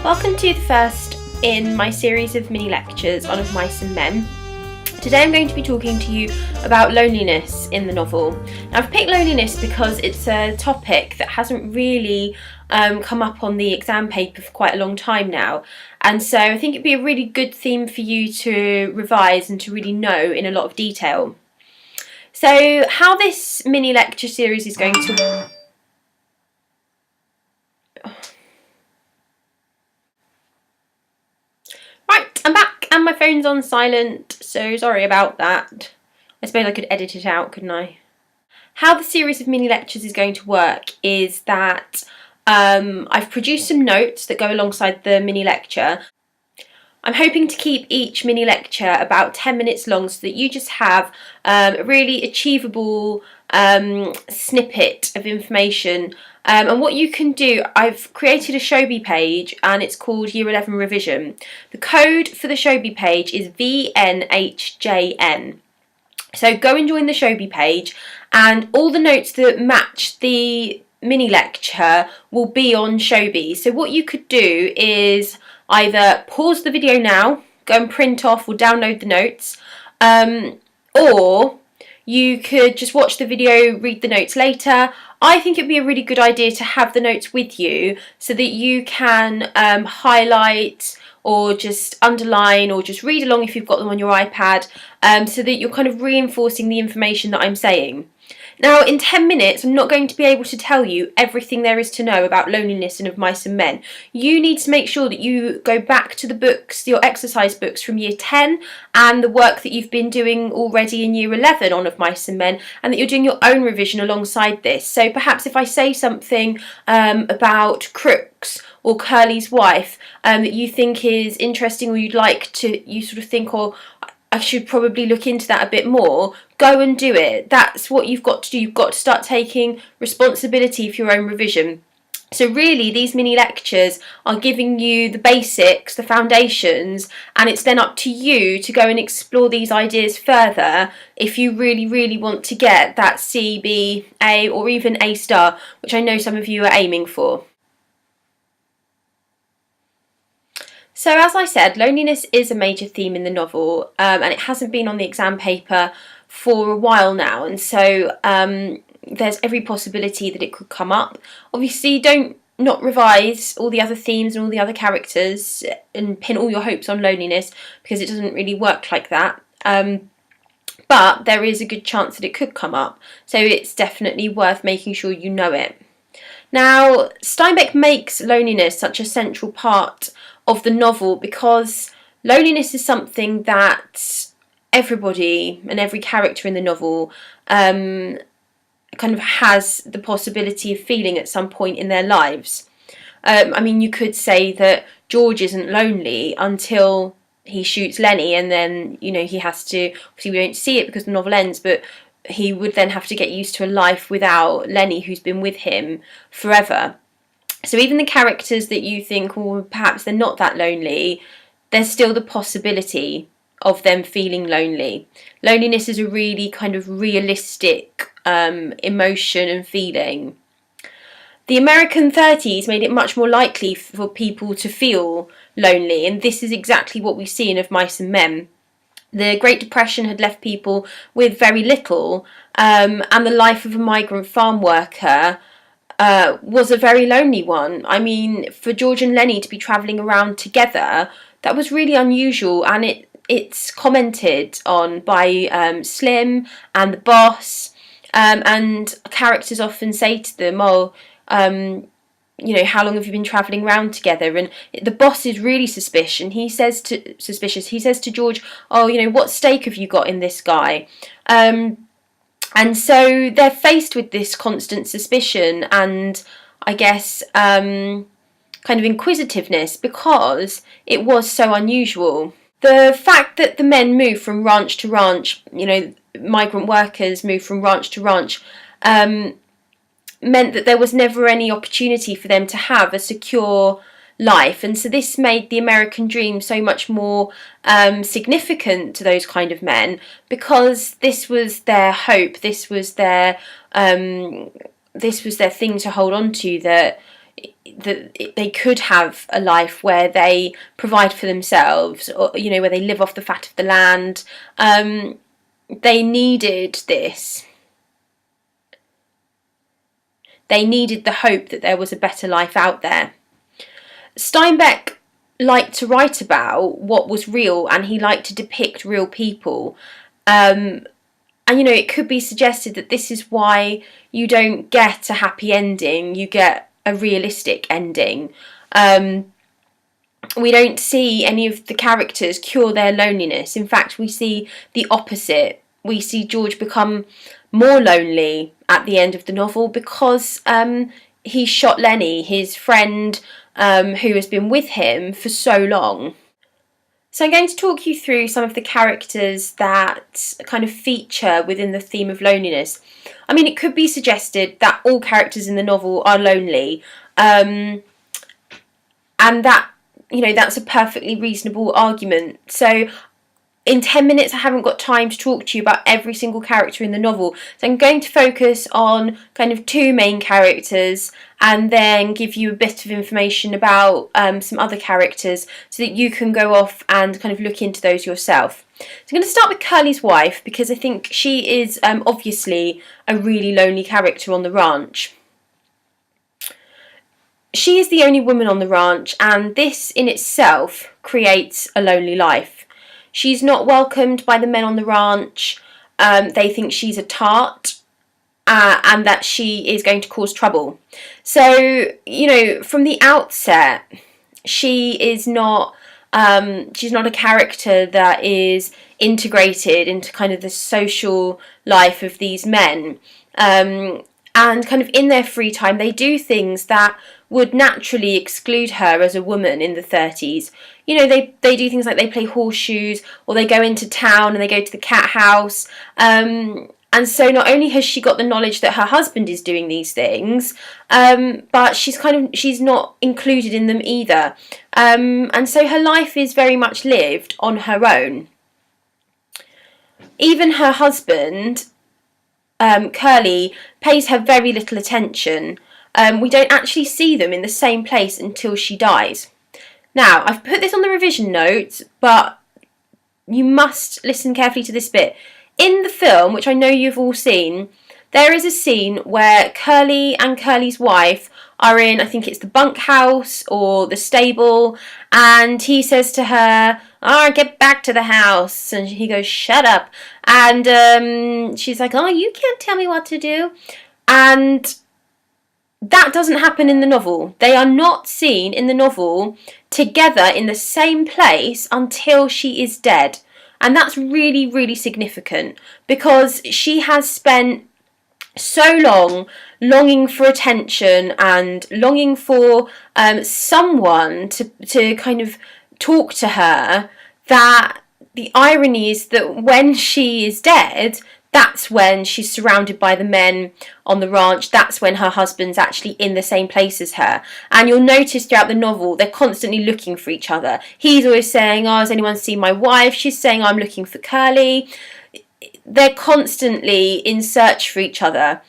Welcome to the first in my series of mini lectures on Of Mice and Men. Today I'm going to be talking to you about loneliness in the novel. Now, I've picked loneliness because it's a topic that hasn't really come up on the exam paper for quite a long time now, and so I think it'd be a really good theme for you to revise and to really know in a lot of detail. So how this mini lecture series is going to... Right, I'm back and my phone's on silent, so sorry about that. I suppose I could edit it out, couldn't I? How the series of mini lectures is going to work is that I've produced some notes that go alongside the mini lecture. I'm hoping to keep each mini lecture about 10 minutes long so that you just have a really achievable snippet of information. And what you can do, I've created a Showbie page and it's called Year 11 Revision. The code for the Showbie page is VNHJN. So go and join the Showbie page, and all the notes that match the mini lecture will be on Showbie. So what you could do is either pause the video now, go and print off or download the notes, or you could just watch the video, read the notes later. I think it'd be a really good idea to have the notes with you so that you can highlight or just underline or just read along if you've got them on your iPad, so that you're kind of reinforcing the information that I'm saying. Now, in 10 minutes, I'm not going to be able to tell you everything there is to know about loneliness and Of Mice and Men. You need to make sure that you go back to the books, your exercise books from Year 10 and the work that you've been doing already in Year 11 on Of Mice and Men, and that you're doing your own revision alongside this. So perhaps if I say something about Crooks or Curly's wife that you think is interesting, or you sort of think, oh, I should probably look into that a bit more, go and do it. That's what you've got to do. You've got to start taking responsibility for your own revision. So really, these mini lectures are giving you the basics, the foundations, and it's then up to you to go and explore these ideas further if you really, really want to get that C, B, A, or even A star, which I know some of you are aiming for. So as I said, loneliness is a major theme in the novel, and it hasn't been on the exam paper for a while now, and so there's every possibility that it could come up. Obviously, don't not revise all the other themes and all the other characters and pin all your hopes on loneliness, because it doesn't really work like that. But there is a good chance that it could come up, so it's definitely worth making sure you know it. Now, Steinbeck makes loneliness such a central part of the novel because loneliness is something that everybody and every character in the novel kind of has the possibility of feeling at some point in their lives. I mean, you could say that George isn't lonely until he shoots Lenny, and then, you know, he has to, obviously we don't see it because the novel ends, but he would then have to get used to a life without Lenny, who's been with him forever. So even the characters that you think, well, perhaps they're not that lonely, there's still the possibility of them feeling lonely. Loneliness is a really kind of realistic emotion and feeling. The American 30s made it much more likely for people to feel lonely, and this is exactly what we see in Of Mice and Men. The Great Depression had left people with very little, and the life of a migrant farm worker was a very lonely one. I mean, for George and Lenny to be travelling around together, that was really unusual, and it's commented on by Slim and the boss, and characters often say to them, oh, you know, how long have you been travelling around together? And the boss is really suspicious. He says to George, oh, you know, what stake have you got in this guy? And so they're faced with this constant suspicion and, I guess, kind of inquisitiveness, because it was so unusual. The fact that the men move from ranch to ranch, you know, migrant workers move from ranch to ranch, meant that there was never any opportunity for them to have a secure life, and so this made the American dream so much more significant to those kind of men, because this was their hope, this was their thing to hold on to, that that they could have a life where they provide for themselves, or where they live off the fat of the land. They needed this. They needed the hope that there was a better life out there. Steinbeck liked to write about what was real, and he liked to depict real people. And it could be suggested that this is why you don't get a happy ending, you get a realistic ending. We don't see any of the characters cure their loneliness. In fact, we see the opposite. We see George become more lonely at the end of the novel because he shot Lenny, his friend, who has been with him for so long. So I'm going to talk you through some of the characters that kind of feature within the theme of loneliness. I mean, it could be suggested that all characters in the novel are lonely, and that, that's a perfectly reasonable argument. So in 10 minutes, I haven't got time to talk to you about every single character in the novel. So I'm going to focus on kind of two main characters and then give you a bit of information about some other characters so that you can go off and kind of look into those yourself. So I'm going to start with Curly's wife because I think she is obviously a really lonely character on the ranch. She is the only woman on the ranch, and this in itself creates a lonely life. She's not welcomed by the men on the ranch. They think she's a tart and that she is going to cause trouble. So, from the outset, she's not a character that is integrated into kind of the social life of these men. And kind of in their free time, they do things that would naturally exclude her as a woman in the 30s. They do things like they play horseshoes, or they go into town and they go to the cat house. And so not only has she got the knowledge that her husband is doing these things, but she's not included in them either. And so her life is very much lived on her own. Even her husband, Curly, pays her very little attention. We don't actually see them in the same place until she dies. Now, I've put this on the revision notes, but you must listen carefully to this bit. In the film, which I know you've all seen, there is a scene where Curly and Curly's wife are in, I think it's the bunkhouse or the stable, and he says to her, get back to the house, and he goes, shut up, and she's like, you can't tell me what to do, and that doesn't happen in the novel. They are not seen in the novel together in the same place until she is dead. And that's really, really significant because she has spent so long longing for attention and longing for someone to kind of talk to her, that the irony is that when she is dead, that's when she's surrounded by the men on the ranch. That's when her husband's actually in the same place as her. And you'll notice throughout the novel, they're constantly looking for each other. He's always saying, has anyone seen my wife? She's saying, I'm looking for Curly. They're constantly in search for each other.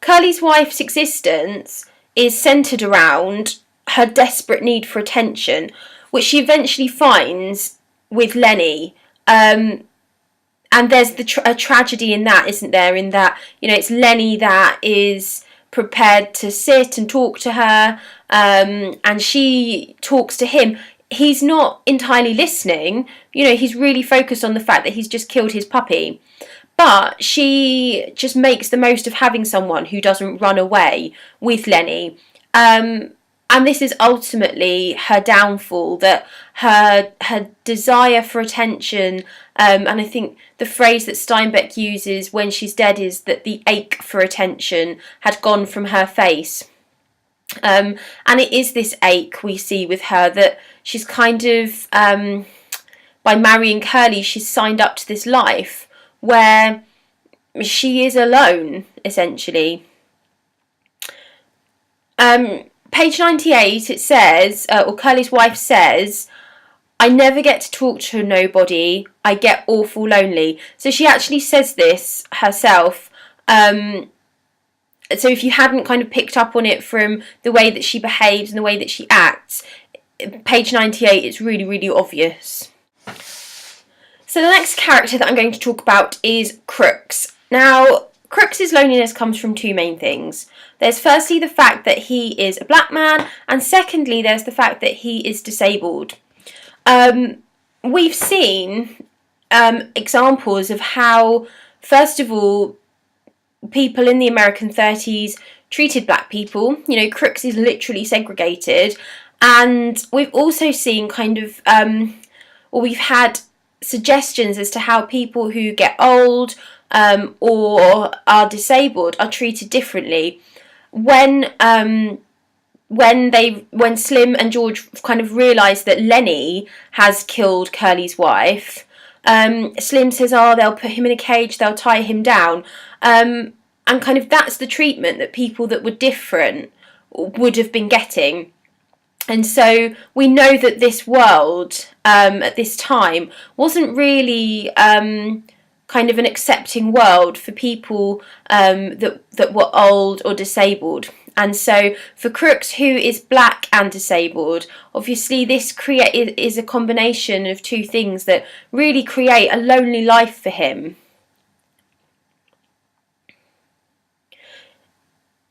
Curly's wife's existence is centred around her desperate need for attention, which she eventually finds with Lenny. And there's a tragedy in that, isn't there? In that, it's Lenny that is prepared to sit and talk to her, and she talks to him. He's not entirely listening. He's really focused on the fact that he's just killed his puppy. But she just makes the most of having someone who doesn't run away with Lenny. And this is ultimately her downfall, that her desire for attention, and I think the phrase that Steinbeck uses when she's dead is that the ache for attention had gone from her face. And it is this ache we see with her, that she's kind of, by marrying Curly, she's signed up to this life where she is alone, essentially. Page 98, it says, or Curly's wife says, I never get to talk to nobody, I get awful lonely. So she actually says this herself, and So if you hadn't kind of picked up on it from the way that she behaves and the way that she acts, page 98, it's really, really obvious. So the next character that I'm going to talk about is Crooks. Now, Crooks' loneliness comes from two main things. There's firstly the fact that he is a black man, and secondly there's the fact that he is disabled. We've seen examples of how, first of all, people in the American 30s treated black people. You know, Crooks is literally segregated, and we've also seen kind of, or we've had suggestions as to how people who get old or are disabled are treated differently. When Slim and George kind of realise that Lenny has killed Curly's wife, Slim says, they'll put him in a cage, they'll tie him down. And kind of that's the treatment that people that were different would have been getting. And so we know that this world at this time wasn't really kind of an accepting world for people that were old or disabled. And so for Crooks, who is black and disabled, obviously this is a combination of two things that really create a lonely life for him.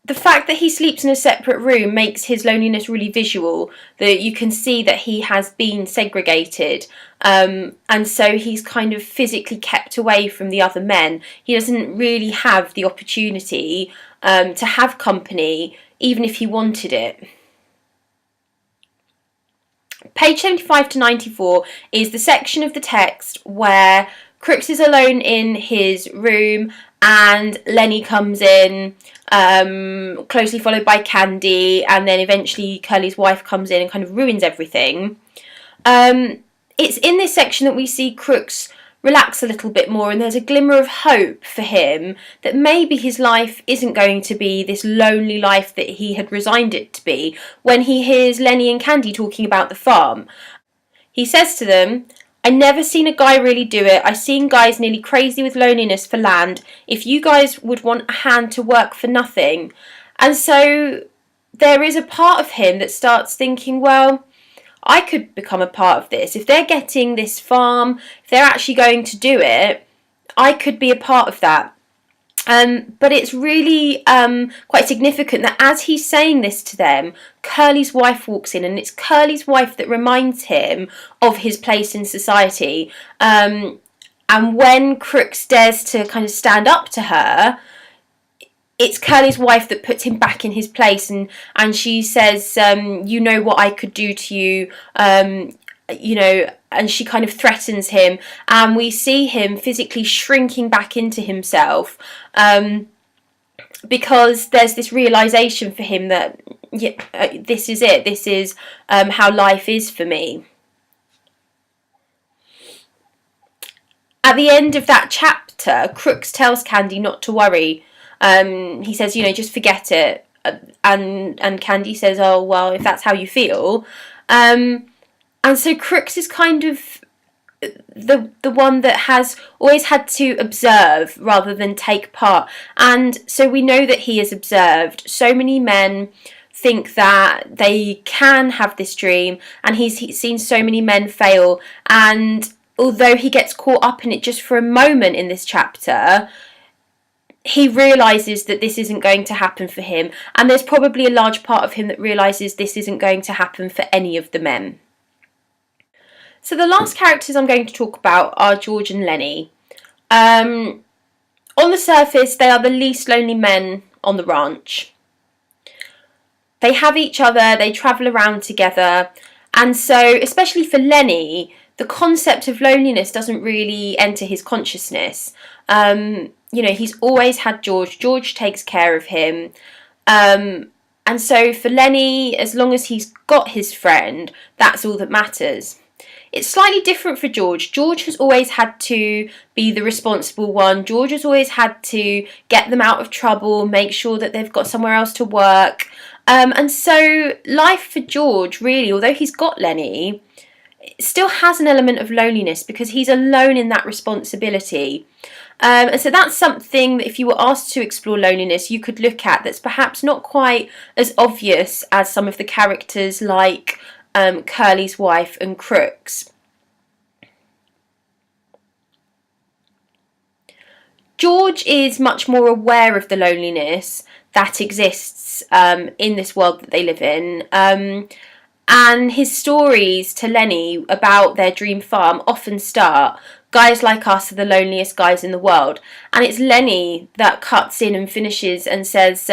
The fact that he sleeps in a separate room makes his loneliness really visual, that you can see that he has been segregated, and so he's kind of physically kept away from the other men. He doesn't really have the opportunity to have company, even if he wanted it. Page 75 to 94 is the section of the text where Crooks is alone in his room and Lenny comes in, closely followed by Candy, and then eventually Curly's wife comes in and kind of ruins everything. It's in this section that we see Crooks relax a little bit more, and there's a glimmer of hope for him that maybe his life isn't going to be this lonely life that he had resigned it to be when he hears Lenny and Candy talking about the farm. He says to them, "I never seen a guy really do it. I seen guys nearly crazy with loneliness for land. If you guys would want a hand to work for nothing." And so there is a part of him that starts thinking, well, I could become a part of this. If they're getting this farm, if they're actually going to do it, I could be a part of that. But it's really quite significant that as he's saying this to them, Curly's wife walks in, and it's Curly's wife that reminds him of his place in society. And when Crooks dares to kind of stand up to her, it's Curly's wife that puts him back in his place, and she says, you know what I could do to you, you know, and she kind of threatens him, and we see him physically shrinking back into himself, because there's this realisation for him that this is it, this is how life is for me. At the end of that chapter, Crooks tells Candy not to worry. He says, you know, just forget it, and Candy says, oh well, if that's how you feel. And so Crooks is kind of the one that has always had to observe rather than take part. And so we know that he is observed. So many men think that they can have this dream, and he's seen so many men fail. And although he gets caught up in it just for a moment in this chapter, he realises that this isn't going to happen for him. And there's probably a large part of him that realises this isn't going to happen for any of the men. So the last characters I'm going to talk about are George and Lenny. On the surface, they are the least lonely men on the ranch. They have each other, they travel around together, and so, especially for Lenny, the concept of loneliness doesn't really enter his consciousness. You know, he's always had George. George takes care of him. And so for Lenny, as long as he's got his friend, that's all that matters. It's slightly different for George. George has always had to be the responsible one. George has always had to get them out of trouble, make sure that they've got somewhere else to work. And so life for George, really, although he's got Lenny, still has an element of loneliness because he's alone in that responsibility. And so that's something that if you were asked to explore loneliness, you could look at that's perhaps not quite as obvious as some of the characters like Curly's wife and Crooks. George is much more aware of the loneliness that exists in this world that they live in. And his stories to Lenny about their dream farm often start, "Guys like us are the loneliest guys in the world." And it's Lenny that cuts in and finishes and says,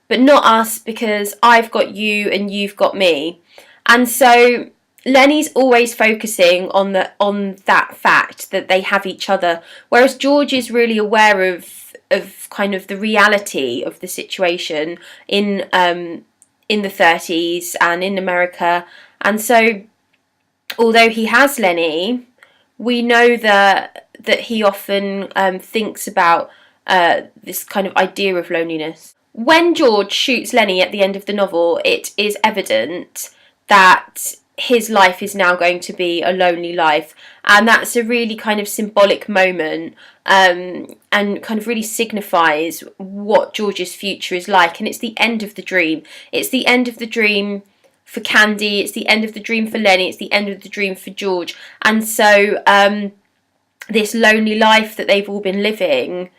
"But not us, because I've got you and you've got me." And so Lenny's always focusing on that fact that they have each other, whereas George is really aware of kind of the reality of the situation in the 30s and in America. And so although he has Lenny, we know that he often thinks about this kind of idea of loneliness. When George shoots Lenny at the end of the novel, it is evident that his life is now going to be a lonely life, and that's a really kind of symbolic moment, and kind of really signifies what George's future is like. And it's the end of the dream. It's the end of the dream for Candy, it's the end of the dream for Lenny, it's the end of the dream for George. And so this lonely life that they've all been living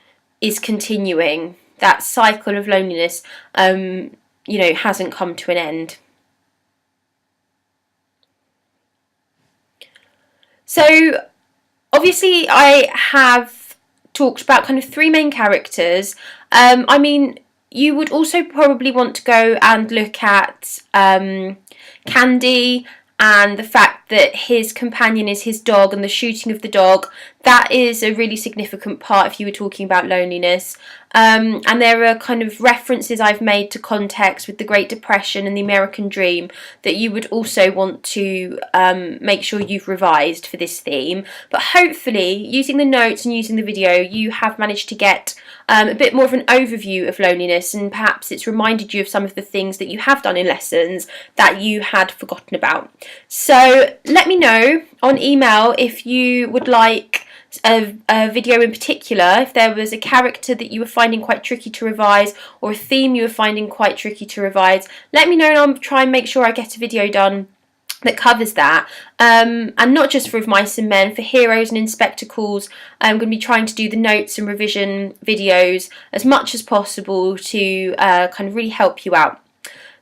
is continuing. That cycle of loneliness hasn't come to an end. So obviously I have talked about kind of three main characters. I mean, you would also probably want to go and look at Candy and the fact that his companion is his dog, and the shooting of the dog. That is a really significant part if you were talking about loneliness. And there are kind of references I've made to context with the Great Depression and the American Dream that you would also want to make sure you've revised for this theme. But hopefully, using the notes and using the video, you have managed to get a bit more of an overview of loneliness, and perhaps it's reminded you of some of the things that you have done in lessons that you had forgotten about. So let me know on email if you would like a video in particular, if there was a character that you were finding quite tricky to revise, or a theme you were finding quite tricky to revise. Let me know and I'll try and make sure I get a video done that covers that, and not just for Of Mice and Men, for Heroes and Inspectacles. I'm going to be trying to do the notes and revision videos as much as possible to kind of really help you out.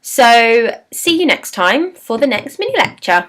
So see you next time for the next mini lecture.